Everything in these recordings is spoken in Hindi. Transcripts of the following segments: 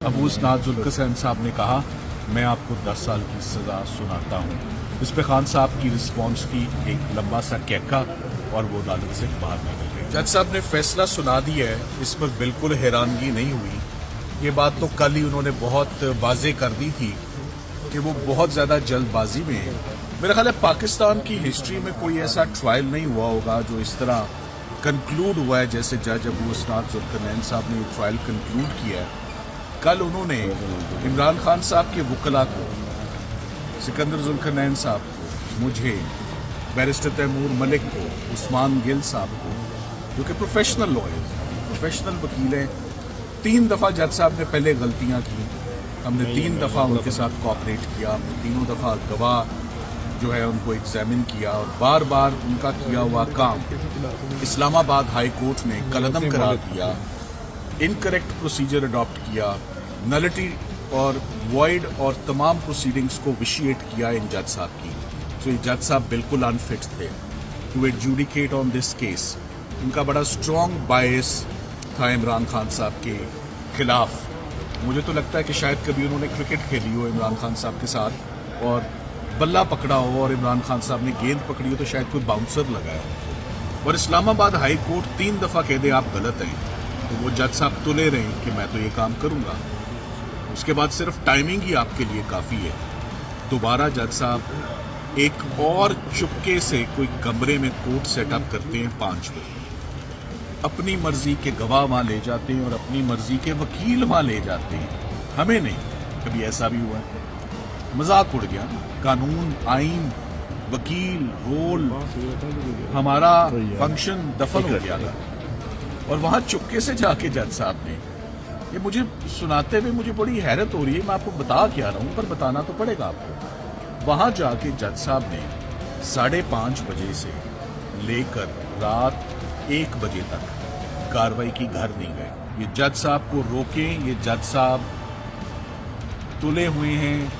अबू इसनाद जुल्करनैन साहब ने कहा, मैं आपको 10 साल की सज़ा सुनाता हूँ। इस पे खान साहब की रिस्पॉन्स थी एक लंबा सा कहका और वो अदालत से बाहर निकल गए। जज साहब ने फैसला सुना दिया है, इस पर बिल्कुल हैरानगी नहीं हुई। ये बात तो कल ही उन्होंने बहुत वाज़ेह कर दी थी कि वो बहुत ज़्यादा जल्दबाजी में है। मेरा ख्याल है पाकिस्तान की हिस्ट्री में कोई ऐसा ट्रायल नहीं हुआ होगा जो इस तरह कंक्लूड हुआ है जैसे जज अबू इसनाद जुल्करनैन साहब ने ये ट्रायल कंक्लूड किया है। कल उन्होंने इमरान खान साहब के वकला को, सिकंदर जुल्करनैन साहब को, मुझे, बैरिस्टर तैमूर मलिक को, उस्मान गिल साहब को, जो कि प्रोफेशनल लॉयर, प्रोफेशनल वकील हैं, 3 दफ़ा जज साहब ने पहले गलतियां की। हमने 3 दफ़ा उनके साथ कोऑपरेट किया। हमने तीनों दफ़ा गवाह जो है उनको एग्जामिन किया और बार बार उनका किया हुआ काम इस्लामाबाद हाई कोर्ट ने कलअदम करार दिया, इनकरेक्ट प्रोसीजर अडॉप्ट किया, नलिटी और वॉइड और तमाम प्रोसीडिंग्स को विशिएट किया इन जज साहब की। तो ये जज साहब बिल्कुल अनफिट थे to adjudicate on this case. उनका बड़ा स्ट्रॉन्ग बायस था इमरान खान साहब के खिलाफ। मुझे तो लगता है कि शायद कभी उन्होंने क्रिकेट खेली हो इमरान खान साहब के साथ और बल्ला पकड़ा हो और इमरान खान साहब ने गेंद पकड़ी हो तो शायद कोई बाउंसर लगाया हो। और इस्लामाबाद हाई कोर्ट 3 दफ़ा कह दे आप गलत हैं तो वो जज साहब तुले रहे कि मैं तो ये काम करूंगा। उसके बाद सिर्फ टाइमिंग ही आपके लिए काफ़ी है। दोबारा जज साहब एक और चुपके से कोई कमरे में कोर्ट सेटअप करते हैं 5 बजे, अपनी मर्जी के गवाह वहां ले जाते हैं और अपनी मर्जी के वकील वहां ले जाते हैं। हमें नहीं, कभी ऐसा भी हुआ है, मजाक उड़ गया। कानून, आइन, वकील, रोल, हमारा फंक्शन दफन हो गया था और वहां चुपके से जाके जज साहब ने ये मुझे सुनाते हुए मुझे बड़ी हैरत हो रही है। मैं आपको बता क्या रहा हूं पर बताना तो पड़ेगा आपको। वहां जाके जज साहब ने 5:30 बजे से लेकर रात 1 बजे तक कार्रवाई की घर नहीं गए। ये जज साहब को रोकें, ये जज साहब तुले हुए हैं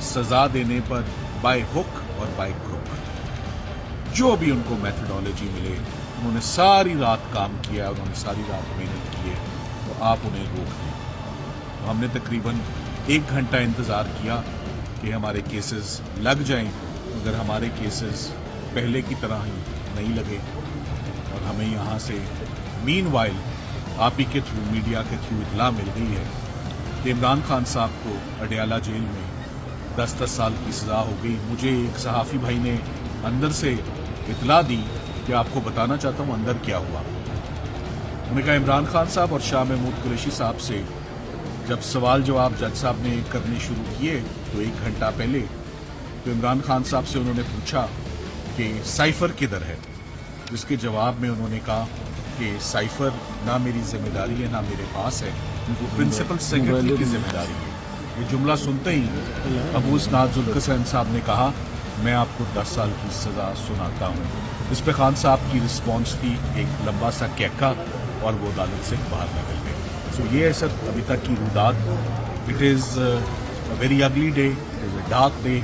सजा देने पर बाय हुक और बाय क्रुक। जो भी उनको मेथडोलॉजी मिले उन्होंने सारी रात काम किया, उन्होंने सारी रात मेहनत की है, तो आप उन्हें रोक दें। तो हमने तकरीबन 1 घंटा इंतज़ार किया कि हमारे केसेस लग जाएं, मगर हमारे केसेस पहले की तरह ही नहीं लगे और हमें यहाँ से मीनवाइल आप ही के थ्रू, मीडिया के थ्रू इतला मिल गई है कि इमरान खान साहब को अडयाला जेल में 10-10 साल की सज़ा हो गई। मुझे एक सहाफ़ी भाई ने अंदर से इतला दी कि आपको बताना चाहता हूँ अंदर क्या हुआ। उन्होंने कहा इमरान खान साहब और शाह महमूद कुरैशी साहब से जब सवाल जवाब जज साहब ने करने शुरू किए तो 1 घंटा पहले तो इमरान खान साहब से उन्होंने पूछा कि साइफर किधर है, जिसके जवाब में उन्होंने कहा कि साइफर ना मेरी जिम्मेदारी है ना मेरे पास है, उनको प्रिंसिपल सेक्रेटरी की जिम्मेदारी है। ये जुमला सुनते ही अबू इसनाद जुल्करनैन साहब ने कहा, मैं आपको 10 साल की सज़ा सुनाता हूँ। इस पे खान साहब की रिस्पॉन्स थी एक लंबा सा कहका और वो अदालत से बाहर निकल गए। सो ये है सर अभी तक की रुदात। It is a very ugly day, it is a dark day.